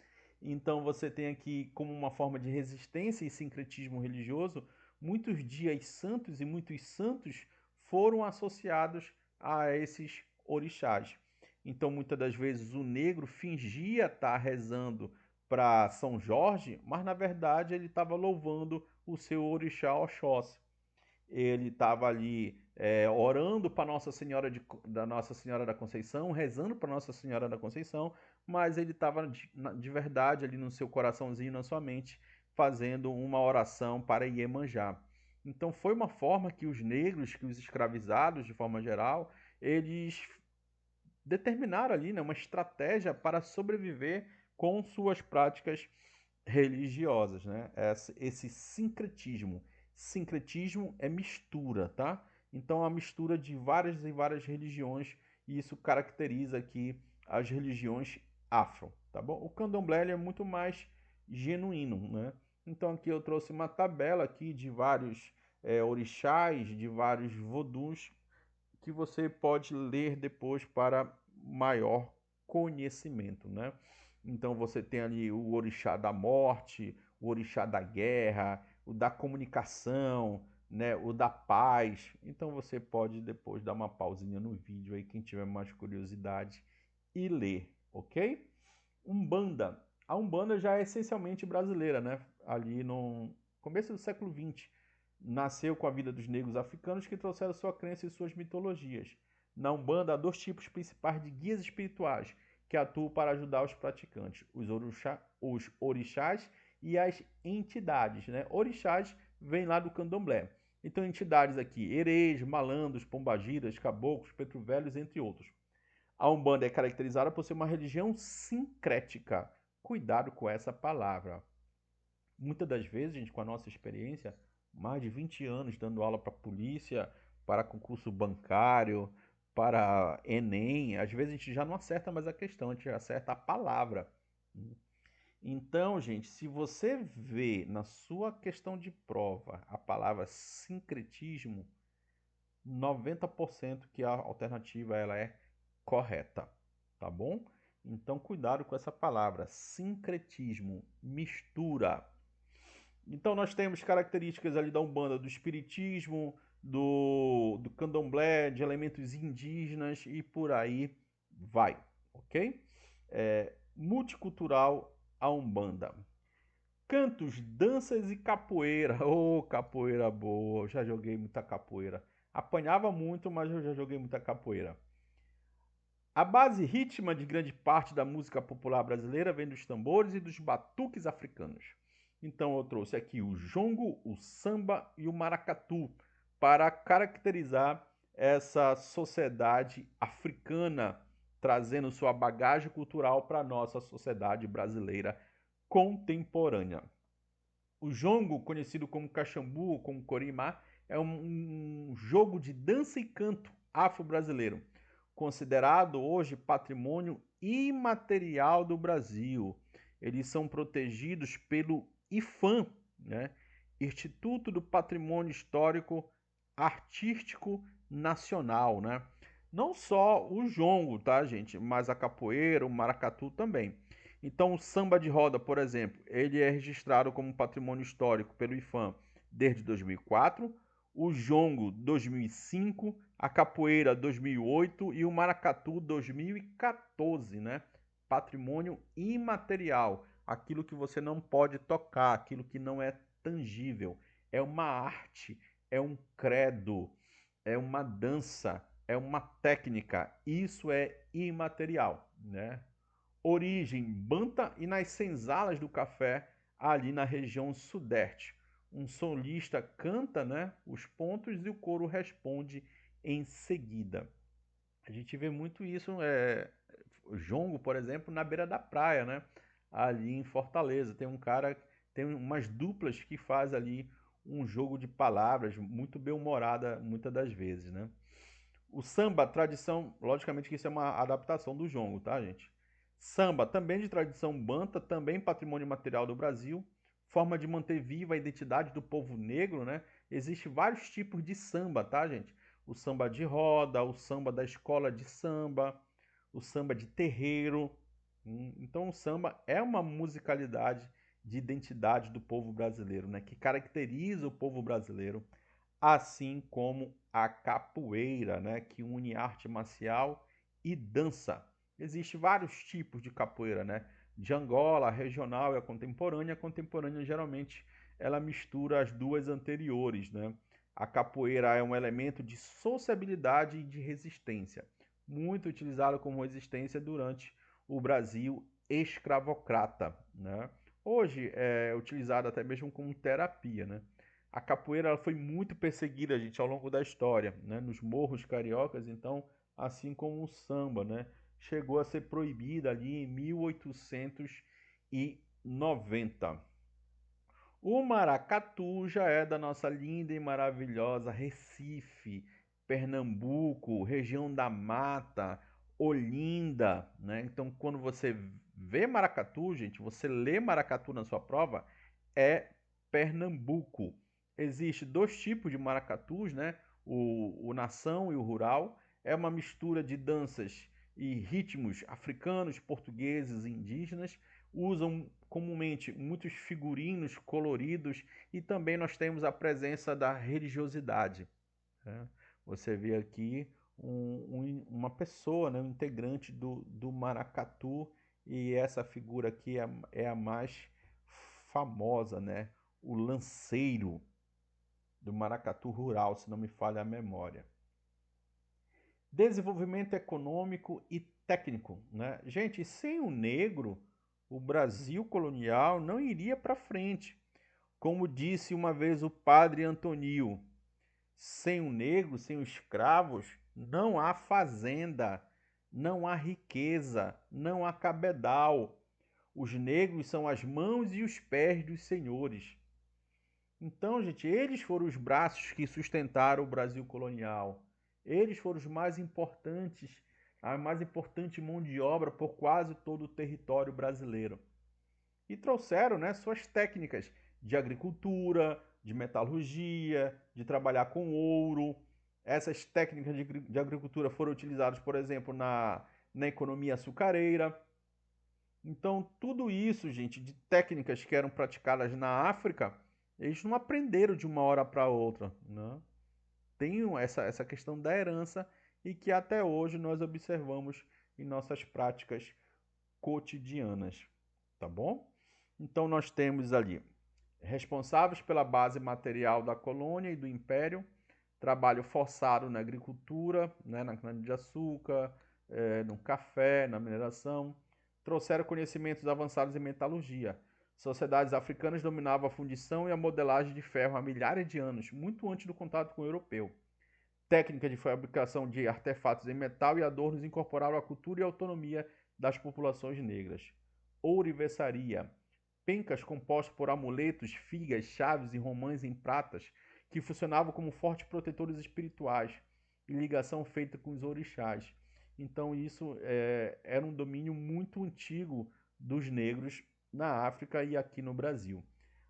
Então você tem aqui como uma forma de resistência e sincretismo religioso, muitos dias santos e muitos santos foram associados a esses orixás. Então muitas das vezes o negro fingia estar rezando para São Jorge, mas na verdade ele estava louvando o seu orixá Oxóssi. Ele estava ali orando para Nossa Senhora da Conceição, rezando para Nossa Senhora da Conceição, mas ele estava de verdade ali no seu coraçãozinho, na sua mente, fazendo uma oração para Iemanjá. Então foi uma forma que os negros, que os escravizados, de forma geral, eles determinaram ali, né, uma estratégia para sobreviver com suas práticas religiosas, né? Esse sincretismo. Sincretismo é mistura, tá? Então, a mistura de várias e várias religiões, e isso caracteriza aqui as religiões afro, tá bom? O candomblé é muito mais genuíno, né? Então, aqui eu trouxe uma tabela aqui de vários orixás, de vários voduns, que você pode ler depois para maior conhecimento, né? Então você tem ali o orixá da morte, o orixá da guerra, o da comunicação, né, o da paz. Então você pode depois dar uma pausinha no vídeo aí, quem tiver mais curiosidade, e ler, ok? Umbanda. A Umbanda já é essencialmente brasileira, né? Ali no começo do século XX. Nasceu com a vida dos negros africanos que trouxeram sua crença e suas mitologias. Na Umbanda há dois tipos principais de guias espirituais que atuam para ajudar os praticantes: os orixás e as entidades, né? Orixás vem lá do candomblé. Então, entidades aqui: herês, malandros, pombagiras, caboclos, preto-velhos, entre outros. A Umbanda é caracterizada por ser uma religião sincrética. Cuidado com essa palavra. Muitas das vezes, gente, com a nossa experiência, mais de 20 anos dando aula para polícia, para concurso bancário, para Enem, às vezes a gente já não acerta mais a questão, a gente acerta a palavra. Então, gente, se você vê na sua questão de prova a palavra sincretismo, 90% que a alternativa ela é correta, tá bom? Então, cuidado com essa palavra, sincretismo, mistura. Então, nós temos características ali da Umbanda, do espiritismo, do candomblé, de elementos indígenas e por aí vai, ok? Multicultural a Umbanda. Cantos, danças e capoeira. Ô, capoeira boa, eu já joguei muita capoeira. Apanhava muito, mas eu já joguei muita capoeira. A base rítmica de grande parte da música popular brasileira vem dos tambores e dos batuques africanos. Então eu trouxe aqui o jongo, o samba e o maracatu para caracterizar essa sociedade africana, trazendo sua bagagem cultural para a nossa sociedade brasileira contemporânea. O jongo, conhecido como caxambu ou como corimá, é um jogo de dança e canto afro-brasileiro, considerado hoje patrimônio imaterial do Brasil. Eles são protegidos pelo IFAM, né? Instituto do Patrimônio Histórico Artístico Nacional, né? Não só o jongo, tá, gente? Mas a capoeira, o maracatu também. Então, o samba de roda, por exemplo, ele é registrado como patrimônio histórico pelo IFAM desde 2004, o jongo 2005, a capoeira 2008 e o maracatu 2014, né? Patrimônio imaterial, aquilo que você não pode tocar, aquilo que não é tangível. É uma arte, é um credo, é uma dança, é uma técnica. Isso é imaterial, né? Origem Banta e nas senzalas do café ali na região sudeste. Um solista canta, né, os pontos e o coro responde em seguida. A gente vê muito isso, jongo, por exemplo, na beira da praia, né? Ali em Fortaleza. Tem um cara, tem umas duplas que faz ali um jogo de palavras muito bem-humorada muitas das vezes, né? O samba, tradição, logicamente que isso é uma adaptação do jongo, tá, gente? Samba, também de tradição banta, também patrimônio material do Brasil, forma de manter viva a identidade do povo negro, né? Existem vários tipos de samba, tá, gente? O samba de roda, o samba da escola de samba, o samba de terreiro. Então, o samba é uma musicalidade de identidade do povo brasileiro, né? Que caracteriza o povo brasileiro, assim como a capoeira, né, que une arte marcial e dança. Existem vários tipos de capoeira, né? De Angola, a regional e a contemporânea. A contemporânea geralmente ela mistura as duas anteriores, né? A capoeira é um elemento de sociabilidade e de resistência, muito utilizado como resistência durante o Brasil escravocrata, né? Hoje é utilizado até mesmo como terapia, né? A capoeira ela foi muito perseguida, gente, ao longo da história, né? Nos morros cariocas, então, assim como o samba, né? Chegou a ser proibida ali em 1890. O maracatu já é da nossa linda e maravilhosa Recife, Pernambuco, região da Mata, Olinda, né? Então, quando você vê maracatu, gente, você lê maracatu na sua prova, é Pernambuco. Existem dois tipos de maracatus, né? O nação e o rural. É uma mistura de danças e ritmos africanos, portugueses e indígenas. Usam comumente muitos figurinos coloridos e também nós temos a presença da religiosidade, né? Você vê aqui uma pessoa, né, um integrante do maracatu, e essa figura aqui é a mais famosa, né? O lanceiro do maracatu rural, se não me falha a memória. Desenvolvimento econômico e técnico, né? Gente, sem o negro, o Brasil colonial não iria para frente. Como disse uma vez o padre Antonio, sem o negro, sem os escravos, não há fazenda, não há riqueza, não há cabedal. Os negros são as mãos e os pés dos senhores. Então, gente, eles foram os braços que sustentaram o Brasil colonial. Eles foram os mais importantes, a mais importante mão de obra por quase todo o território brasileiro. E trouxeram, né, suas técnicas de agricultura, de metalurgia, de trabalhar com ouro. Essas técnicas de agricultura foram utilizadas, por exemplo, na economia açucareira. Então, tudo isso, gente, de técnicas que eram praticadas na África, eles não aprenderam de uma hora para outra, né? Tem essa questão da herança e que até hoje nós observamos em nossas práticas cotidianas, tá bom? Então nós temos ali responsáveis pela base material da colônia e do império, trabalho forçado na agricultura, né, na cana-de-açúcar, no café, na mineração, trouxeram conhecimentos avançados em metalurgia. Sociedades africanas dominavam a fundição e a modelagem de ferro há milhares de anos, muito antes do contato com o europeu. Técnicas de fabricação de artefatos em metal e adornos incorporaram a cultura e a autonomia das populações negras. Ourivesaria, pencas compostas por amuletos, figas, chaves e romãs em pratas, que funcionavam como fortes protetores espirituais, e ligação feita com os orixás. Então isso era um domínio muito antigo dos negros na África e aqui no Brasil.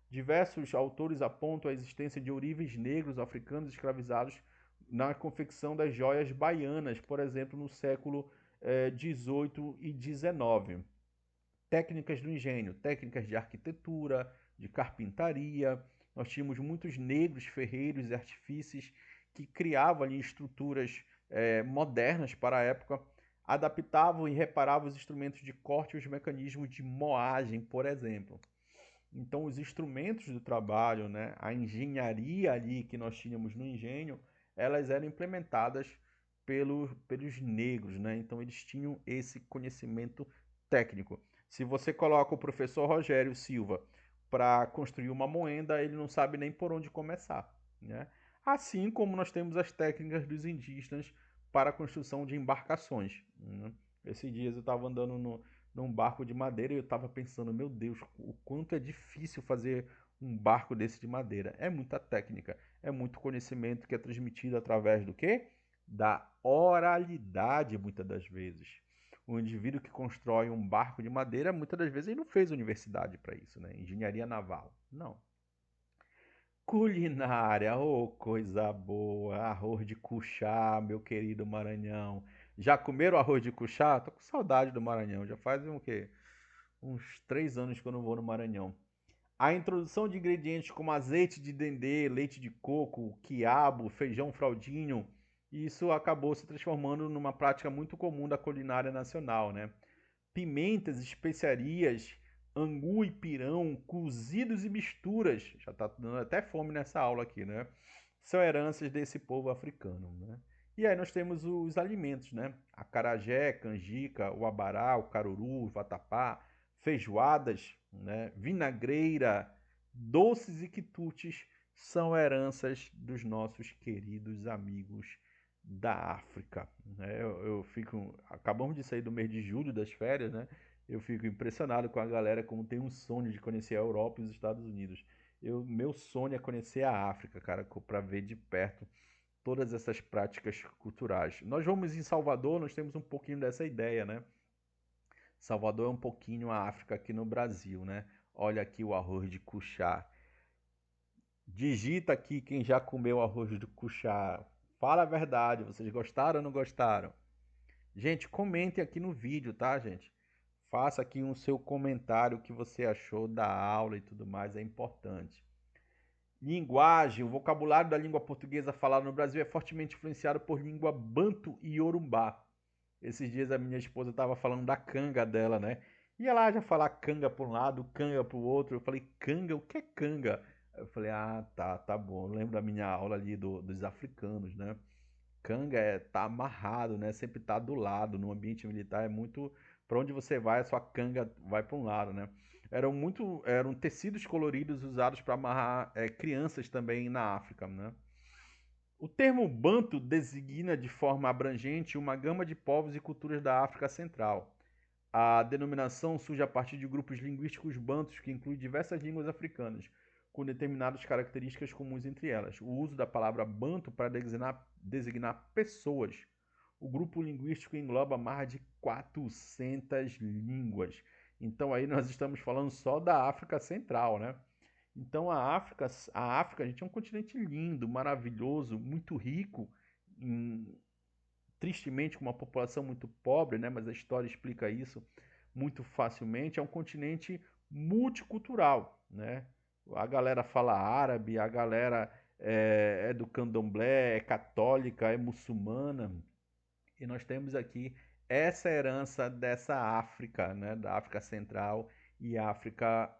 Diversos autores apontam a existência de ourives negros africanos escravizados na confecção das joias baianas, por exemplo, no século XVIII e XIX. Técnicas do engenho, técnicas de arquitetura, de carpintaria. Nós tínhamos muitos negros ferreiros e artífices que criavam ali estruturas modernas para a época, adaptavam e reparavam os instrumentos de corte e os mecanismos de moagem, por exemplo. Então, os instrumentos do trabalho, né, a engenharia ali que nós tínhamos no engenho, elas eram implementadas pelos negros, né? Então, eles tinham esse conhecimento técnico. Se você coloca o professor Rogério Silva para construir uma moenda, ele não sabe nem por onde começar, né? Assim como nós temos as técnicas dos indígenas para a construção de embarcações, né? Esses dias eu estava andando num barco de madeira e eu estava pensando, meu Deus, o quanto é difícil fazer um barco desse de madeira. É muita técnica, é muito conhecimento que é transmitido através do quê? Da oralidade, muitas das vezes. O indivíduo que constrói um barco de madeira, muitas das vezes ele não fez universidade para isso, né? Engenharia naval. Não. Culinária, oh, coisa boa. Arroz de cuchá, meu querido Maranhão. Já comeram arroz de cuchá? Tô com saudade do Maranhão. Já faz o quê? Uns 3 anos que eu não vou no Maranhão. A introdução de ingredientes como azeite de dendê, leite de coco, quiabo, feijão fraldinho, isso acabou se transformando numa prática muito comum da culinária nacional, né? Pimentas, especiarias, angu e pirão, cozidos e misturas, já está dando até fome nessa aula aqui, né? São heranças desse povo africano, né? E aí nós temos os alimentos, né? Acarajé, canjica, o abará, o caruru, o vatapá, feijoadas, né? Vinagreira, doces e quitutes são heranças dos nossos queridos amigos da África, né? Eu fico, acabamos de sair do mês de julho das férias, né? Eu fico impressionado com a galera como tem um sonho de conhecer a Europa e os Estados Unidos. Meu sonho é conhecer a África, cara, para ver de perto todas essas práticas culturais. Nós vamos em Salvador, nós temos um pouquinho dessa ideia, né? Salvador é um pouquinho a África aqui no Brasil, né? Olha aqui o arroz de cuchá. Digita aqui quem já comeu arroz de cuchá. Fala a verdade, vocês gostaram ou não gostaram? Gente, comente aqui no vídeo, tá, gente? Faça aqui um seu comentário, o que você achou da aula e tudo mais, é importante. Linguagem, o vocabulário da língua portuguesa falada no Brasil é fortemente influenciado por língua banto e iorubá. Esses dias a minha esposa estava falando da canga dela, né? E ela já falar canga para um lado, canga para o outro. Eu falei, canga? O que é canga? Eu falei, ah, tá bom. Eu lembro da minha aula ali dos africanos, né? Canga é tá amarrado, né? Sempre tá do lado. No ambiente militar é muito. Para onde você vai, a sua canga vai para um lado, né? Eram tecidos coloridos usados para amarrar crianças também na África, né? O termo Banto designa de forma abrangente uma gama de povos e culturas da África Central. A denominação surge a partir de grupos linguísticos bantos que incluem diversas línguas africanas, com determinadas características comuns entre elas. O uso da palavra banto para designar pessoas. O grupo linguístico engloba mais de 400 línguas. Então aí nós estamos falando só da África Central, né? Então a África, gente, é um continente lindo, maravilhoso, muito rico, em, tristemente com uma população muito pobre, né? Mas a história explica isso muito facilmente. É um continente multicultural, né? A galera fala árabe, a galera do candomblé, é católica, é muçulmana, e nós temos aqui essa herança dessa África, né, da África Central e África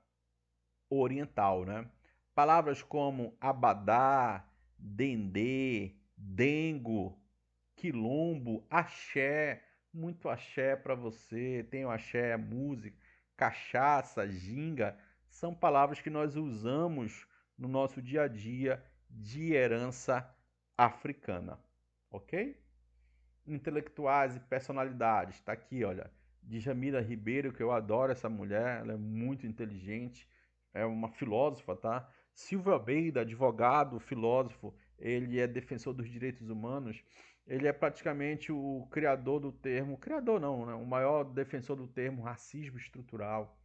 Oriental, né? Palavras como abadá, dendê, dengo, quilombo, axé, muito axé para você, tem o axé, música, cachaça, ginga, são palavras que nós usamos no nosso dia a dia de herança africana, ok? Intelectuais e personalidades, está aqui, olha, Djamila Ribeiro, que eu adoro essa mulher, ela é muito inteligente, é uma filósofa, tá? Silvio Almeida, advogado, filósofo, ele é defensor dos direitos humanos, ele é praticamente o criador do termo, criador não, né? O maior defensor do termo racismo estrutural.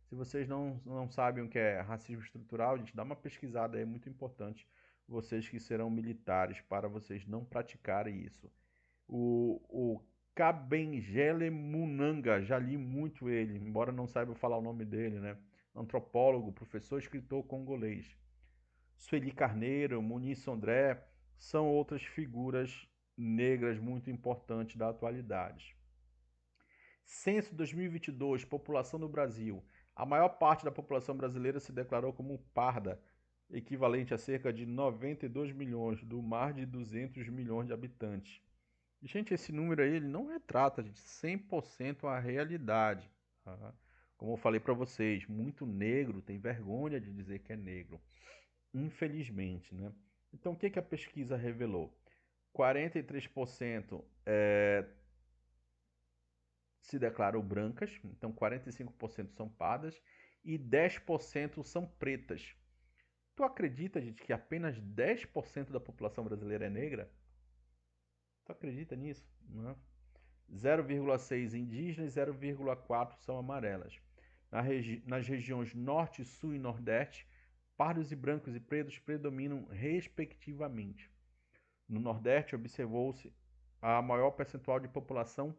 Se vocês não sabem o que é racismo estrutural, a gente dá uma pesquisada aí, é muito importante, vocês que serão militares, para vocês não praticarem isso. O Kabengele Munanga, já li muito ele, embora não saiba falar o nome dele, né? Antropólogo, professor, escritor congolês. Sueli Carneiro, Muniz Sodré, são outras figuras negras muito importantes da atualidade. Censo 2022, população do Brasil. A maior parte da população brasileira se declarou como parda, equivalente a cerca de 92 milhões, do mar de 200 milhões de habitantes. Gente, esse número aí ele não retrata, gente, 100% a realidade. Tá? Como eu falei para vocês, muito negro tem vergonha de dizer que é negro, infelizmente, né? Então, o que que a pesquisa revelou? 43% se declaram brancas, então 45% são pardas e 10% são pretas. Tu acredita, gente, que apenas 10% da população brasileira é negra? Tu acredita nisso? Não é? 0,6 indígenas e 0,4 são amarelas. Nas regiões Norte, Sul e Nordeste, pardos e brancos e pretos predominam respectivamente. No Nordeste, observou-se a maior percentual de população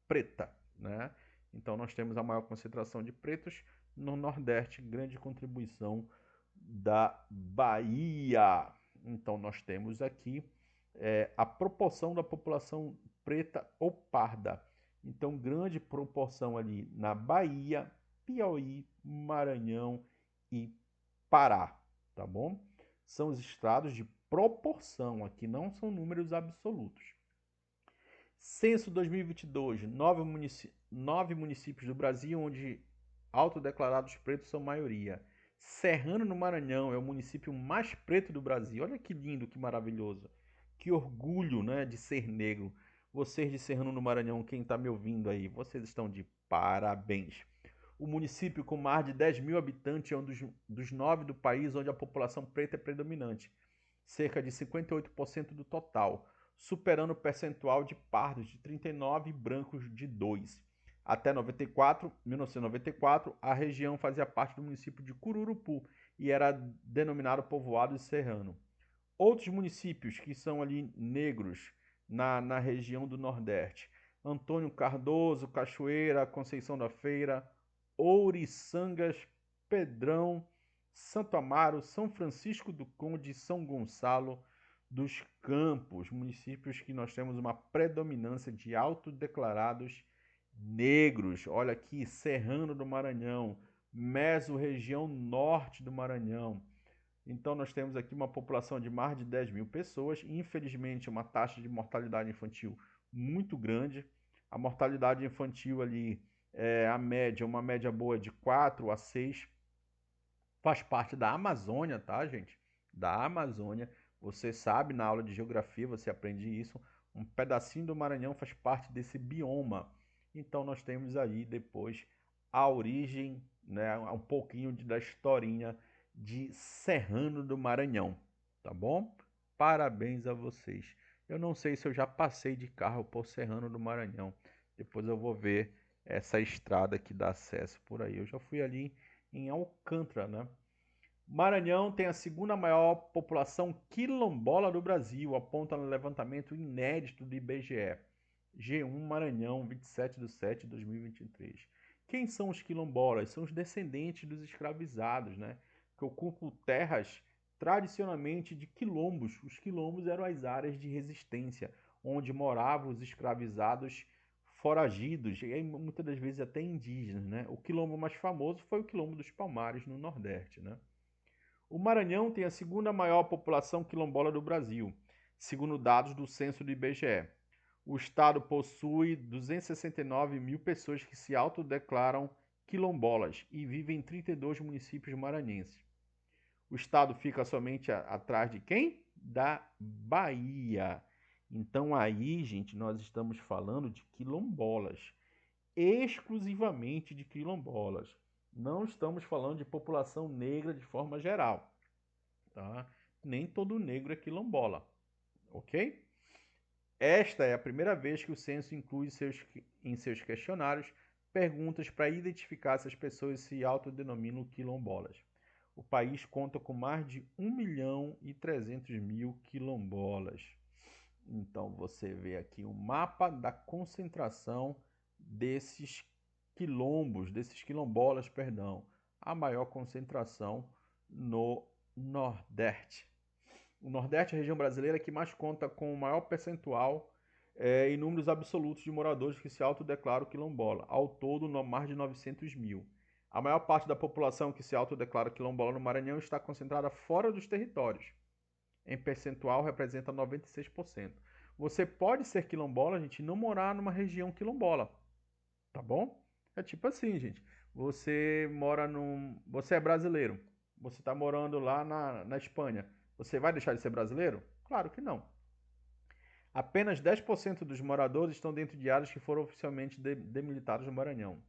preta, né? Então, nós temos a maior concentração de pretos. No Nordeste, grande contribuição da Bahia. Então, nós temos aqui a proporção da população preta ou parda. Então, grande proporção ali na Bahia, Piauí, Maranhão e Pará, tá bom? São os estados de proporção, aqui não são números absolutos. Censo 2022, 9 municípios do Brasil onde autodeclarados pretos são maioria. Serrano, no Maranhão, é o município mais preto do Brasil. Olha que lindo, que maravilhoso. Que orgulho, né, de ser negro. Vocês de Serrano, no Maranhão, quem está me ouvindo aí, vocês estão de parabéns. O município com mais de 10 mil habitantes é um dos 9 do país onde a população preta é predominante, cerca de 58% do total, superando o percentual de pardos de 39 e brancos de 2. Até 1994, a região fazia parte do município de Cururupu e era denominado povoado de Serrano. Outros municípios que são ali negros na região do Nordeste: Antônio Cardoso, Cachoeira, Conceição da Feira, Ouriçangas, Pedrão, Santo Amaro, São Francisco do Conde e São Gonçalo dos Campos, municípios que nós temos uma predominância de autodeclarados negros. Olha aqui, Serrano do Maranhão, Meso-região norte do Maranhão. Então nós temos aqui uma população de mais de 10 mil pessoas, infelizmente uma taxa de mortalidade infantil muito grande. A mortalidade infantil ali a média, uma média boa de 4 a 6. Faz parte da Amazônia, tá, gente? Da Amazônia. Você sabe, na aula de geografia você aprende isso. Um pedacinho do Maranhão faz parte desse bioma. Então nós temos aí depois a origem, né, um pouquinho da historinha de Serrano do Maranhão, tá bom? Parabéns a vocês. Eu não sei se eu já passei de carro por Serrano do Maranhão. Depois eu vou ver essa estrada que dá acesso por aí. Eu já fui ali em Alcântara, né? Maranhão tem a segunda maior população quilombola do Brasil, aponta no levantamento inédito do IBGE. G1 Maranhão, 27 de 7 de 2023. Quem são os quilombolas? São os descendentes dos escravizados, né? Que ocupam terras tradicionalmente de quilombos. Os quilombos eram as áreas de resistência, onde moravam os escravizados foragidos, e muitas das vezes até indígenas, né? O quilombo mais famoso foi o Quilombo dos Palmares, no Nordeste, né? O Maranhão tem a segunda maior população quilombola do Brasil, segundo dados do censo do IBGE. O estado possui 269 mil pessoas que se autodeclaram quilombolas e vivem em 32 municípios maranhenses. O estado fica somente atrás de quem? Da Bahia. Então aí, gente, nós estamos falando de quilombolas, exclusivamente de quilombolas. Não estamos falando de população negra de forma geral, tá? Nem todo negro é quilombola, ok? Esta é a primeira vez que o censo inclui em seus questionários perguntas para identificar se as pessoas se autodenominam quilombolas. O país conta com mais de 1.300.000 quilombolas. Então você vê aqui o mapa da concentração desses desses quilombolas, perdão, a maior concentração no Nordeste. O Nordeste é a região brasileira que mais conta com o maior percentual em números absolutos de moradores que se autodeclaram quilombola. Ao todo, mais de 900 mil. A maior parte da população que se autodeclara quilombola no Maranhão está concentrada fora dos territórios. Em percentual, representa 96%. Você pode ser quilombola, gente, e não morar numa região quilombola, tá bom? É tipo assim, gente. Você é brasileiro. Você está morando lá na Espanha. Você vai deixar de ser brasileiro? Claro que não. Apenas 10% dos moradores estão dentro de áreas que foram oficialmente demilitadas no Maranhão.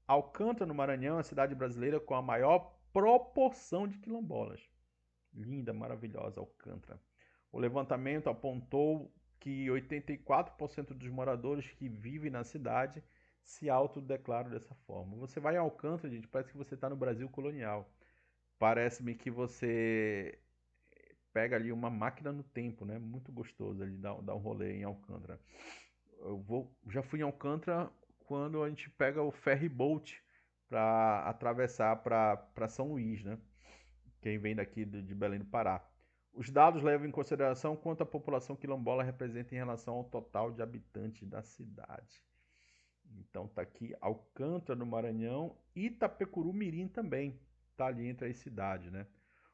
Alcântara, no Maranhão, é a cidade brasileira com a maior proporção de quilombolas. Linda, maravilhosa Alcântara. O levantamento apontou que 84% dos moradores que vivem na cidade se autodeclaram dessa forma. Você vai em Alcântara, gente, parece que você está no Brasil colonial. Parece-me que você pega ali uma máquina no tempo, né? Muito gostoso ali dar um rolê em Alcântara. Já fui em Alcântara quando a gente pega o ferry boat para atravessar para São Luís, né? Quem vem daqui de Belém do Pará. Os dados levam em consideração quanto a população quilombola representa em relação ao total de habitantes da cidade. Então tá aqui Alcântara no Maranhão, Itapecuru Mirim também, tá ali entre as cidades, né?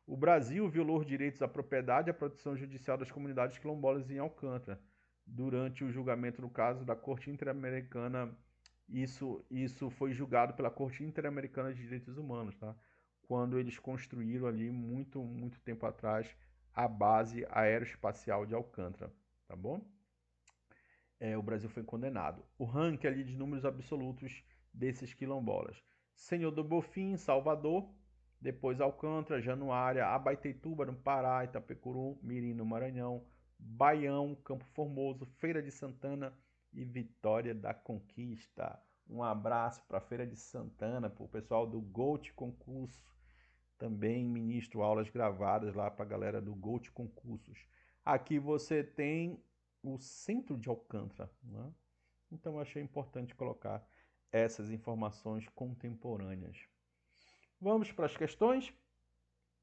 O Brasil violou os direitos à propriedade e à proteção judicial das comunidades quilombolas em Alcântara, durante o julgamento no caso da Corte Interamericana. Isso foi julgado pela Corte Interamericana de Direitos Humanos, tá? Quando eles construíram ali muito tempo atrás a base aeroespacial de Alcântara, tá bom? O Brasil foi condenado. O ranking ali de números absolutos desses quilombolas. Senhor do Bonfim, Salvador, depois Alcântara, Januária, Abaetetuba, no Pará, Itapecuru, Mirim, no Maranhão, Baião, Campo Formoso, Feira de Santana e Vitória da Conquista. Um abraço para a Feira de Santana, para o pessoal do Gold Concurso. Também ministro aulas gravadas lá para a galera do Gold Concursos. Aqui você tem o centro de Alcântara, né? Então eu achei importante colocar essas informações contemporâneas. Vamos para as questões?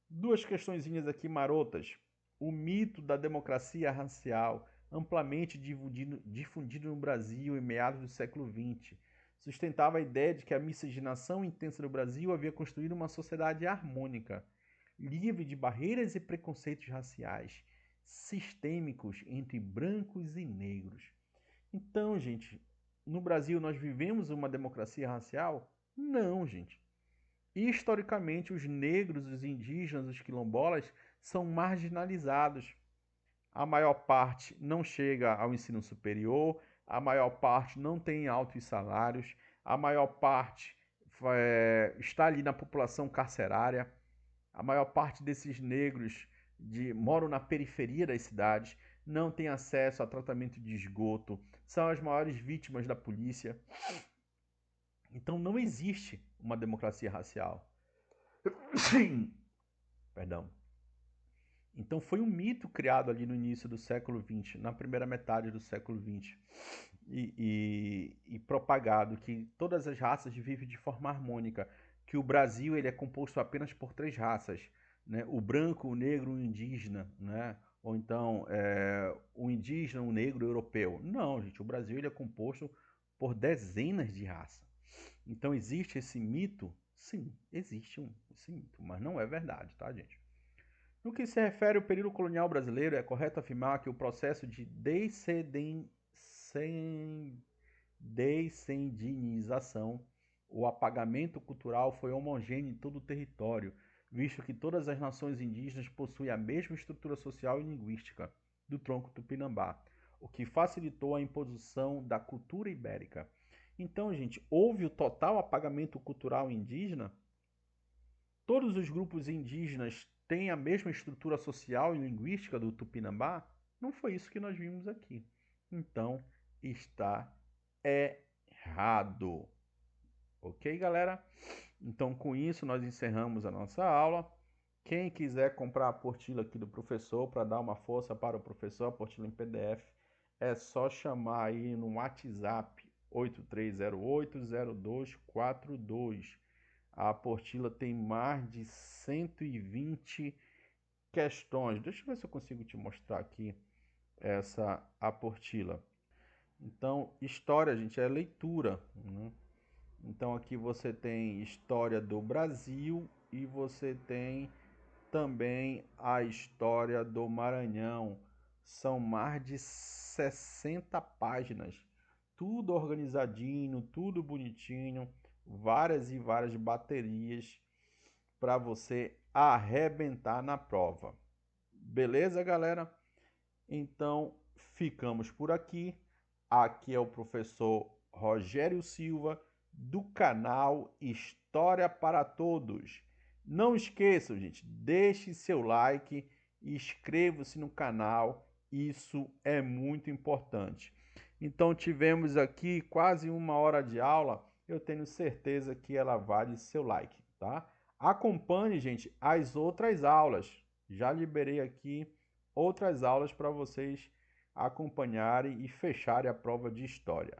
Duas questõezinhas aqui marotas. O mito da democracia racial, amplamente difundido no Brasil em meados do século XX, sustentava a ideia de que a miscigenação intensa do Brasil havia construído uma sociedade harmônica, livre de barreiras e preconceitos raciais, sistêmicos entre brancos e negros. Então, gente, no Brasil nós vivemos uma democracia racial? Não, gente. Historicamente, os negros, os indígenas, os quilombolas são marginalizados. A maior parte não chega ao ensino superior, a maior parte não tem altos salários, a maior parte está ali na população carcerária, a maior parte desses negros moram na periferia das cidades, não tem acesso a tratamento de esgoto, são as maiores vítimas da polícia. Então não existe uma democracia racial. Perdão. Então foi um mito criado ali no início do século XX, na primeira metade do século XX, e propagado que todas as raças vivem de forma harmônica, que o Brasil ele é composto apenas por 3 raças, né? O branco, o negro e o indígena, né? Ou então o indígena, o negro e o europeu. Não, gente, o Brasil ele é composto por dezenas de raças. Então existe esse mito? Sim, existe esse mito, mas não é verdade, tá, gente? No que se refere ao período colonial brasileiro, é correto afirmar que o processo de descendinização, o apagamento cultural foi homogêneo em todo o território, visto que todas as nações indígenas possuem a mesma estrutura social e linguística do tronco tupinambá, o que facilitou a imposição da cultura ibérica. Então, gente, houve o total apagamento cultural indígena? Todos os grupos indígenas têm a mesma estrutura social e linguística do Tupinambá? Não foi isso que nós vimos aqui. Então, está errado. Ok, galera? Então, com isso, nós encerramos a nossa aula. Quem quiser comprar a apostila aqui do professor para dar uma força para o professor, a apostila em PDF, é só chamar aí no WhatsApp 83080242. A apostila tem mais de 120 questões. Deixa eu ver se eu consigo te mostrar aqui essa apostila. Então, história, gente, é leitura, né? Então, aqui você tem história do Brasil e você tem também a história do Maranhão. São mais de 60 páginas. Tudo organizadinho, tudo bonitinho, várias e várias baterias para você arrebentar na prova. Beleza, galera? Então, ficamos por aqui. Aqui é o professor Rogério Silva, do canal História para Todos. Não esqueçam, gente, deixe seu like e inscreva-se no canal. Isso é muito importante. Então, tivemos aqui quase 1 hora de aula. Eu tenho certeza que ela vale seu like, tá? Acompanhe, gente, as outras aulas. Já liberei aqui outras aulas para vocês acompanharem e fecharem a prova de história.